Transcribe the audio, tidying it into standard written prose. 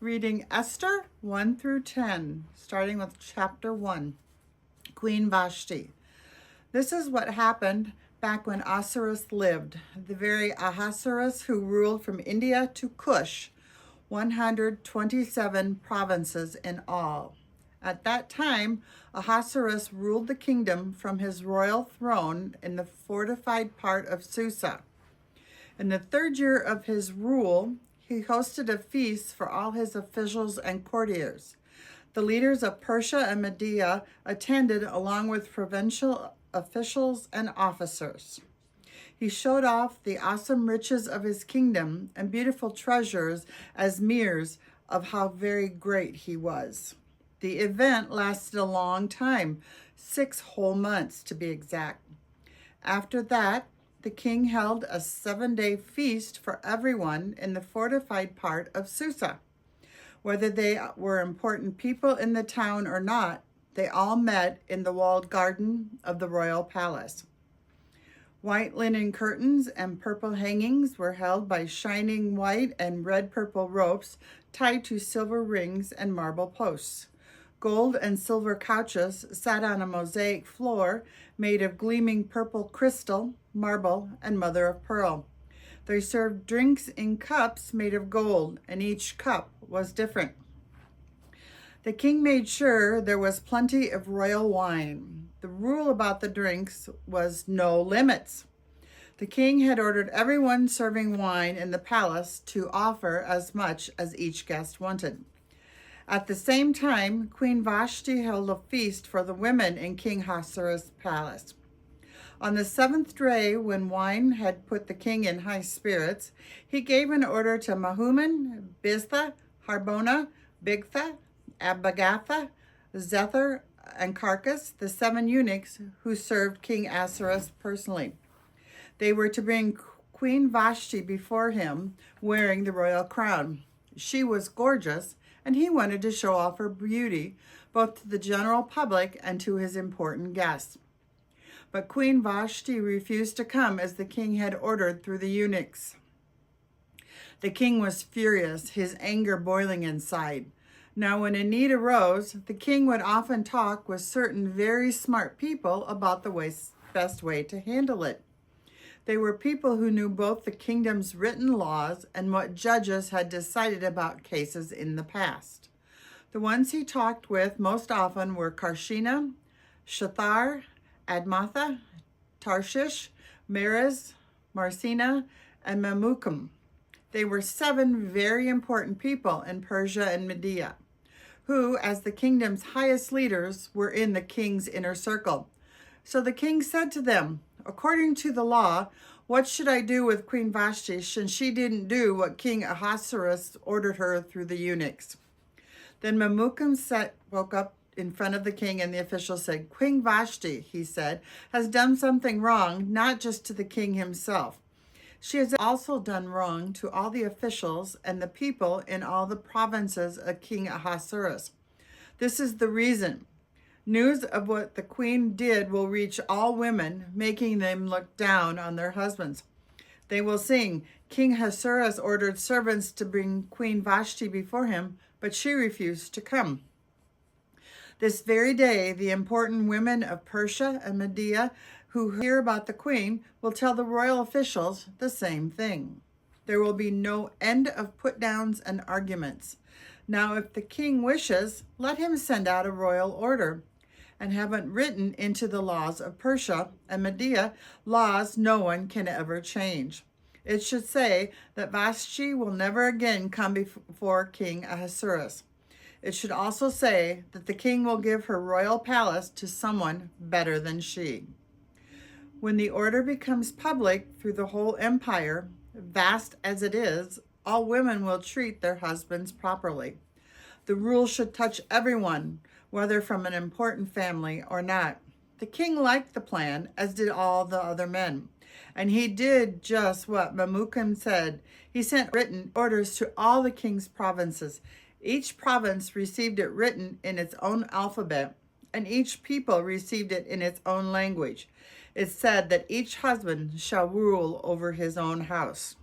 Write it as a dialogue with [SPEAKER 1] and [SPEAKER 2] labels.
[SPEAKER 1] Reading Esther 1 through 10, starting with chapter 1, Queen Vashti. This is what happened back when Ahasuerus lived, the very Ahasuerus who ruled from India to Cush, 127 provinces in all. At that time, Ahasuerus ruled the kingdom from his royal throne in the fortified part of Susa. In the 3rd year of his rule, he hosted a feast for all his officials and courtiers. The leaders of Persia and Media attended along with provincial officials and officers. He showed off the awesome riches of his kingdom and beautiful treasures as mirrors of how very great he was. The event lasted a long time, 6 whole months to be exact. After that, the king held a 7-day feast for everyone in the fortified part of Susa. Whether they were important people in the town or not, they all met in the walled garden of the royal palace. White linen curtains and purple hangings were held by shining white and red-purple ropes tied to silver rings and marble posts. Gold and silver couches sat on a mosaic floor made of gleaming purple crystal, marble, and mother of pearl. They served drinks in cups made of gold, and each cup was different. The king made sure there was plenty of royal wine. The rule about the drinks was no limits. The king had ordered everyone serving wine in the palace to offer as much as each guest wanted. At the same time, Queen Vashti held a feast for the women in King Ahasuerus' palace. On the 7th day, when wine had put the king in high spirits, he gave an order to Mahuman, Biztha, Harbona, Bigtha, Abagatha, Zethar, and Carcass, the 7 eunuchs who served King Ahasuerus personally. They were to bring Queen Vashti before him wearing the royal crown. She was gorgeous, and he wanted to show off her beauty both to the general public and to his important guests. But Queen Vashti refused to come as the king had ordered through the eunuchs. The king was furious, his anger boiling inside. Now, when a need arose, the king would often talk with certain very smart people about the best way to handle it. They were people who knew both the kingdom's written laws and what judges had decided about cases in the past. The ones he talked with most often were Karshina, Shathar, Admatha, Tarshish, Meres, Marcina, and Memucan. They were 7 very important people in Persia and Media, who, as the kingdom's highest leaders, were in the king's inner circle. So the king said to them, "According to the law, what should I do with Queen Vashti since she didn't do what King Ahasuerus ordered her through the eunuchs?" Then Memucan woke up in front of the king, and the official said, "Queen Vashti," he said, "has done something wrong, not just to the king himself. She has also done wrong to all the officials and the people in all the provinces of King Ahasuerus. This is the reason. News of what the queen did will reach all women, making them look down on their husbands. They will sing, 'King Ahasuerus ordered servants to bring Queen Vashti before him, but she refused to come.' This very day, the important women of Persia and Media who hear about the queen will tell the royal officials the same thing. There will be no end of put-downs and arguments. Now, if the king wishes, let him send out a royal order, and have it written into the laws of Persia and Media, laws no one can ever change. It should say that Vashti will never again come before King Ahasuerus. It should also say that the king will give her royal palace to someone better than she. When the order becomes public through the whole empire, vast as it is, all women will treat their husbands properly. The rule should touch everyone, whether from an important family or not. The king liked the plan, as did all the other men. And he did just what Memucan said. He sent written orders to all the king's provinces. Each province received it written in its own alphabet, and each people received it in its own language. It said that each husband shall rule over his own house.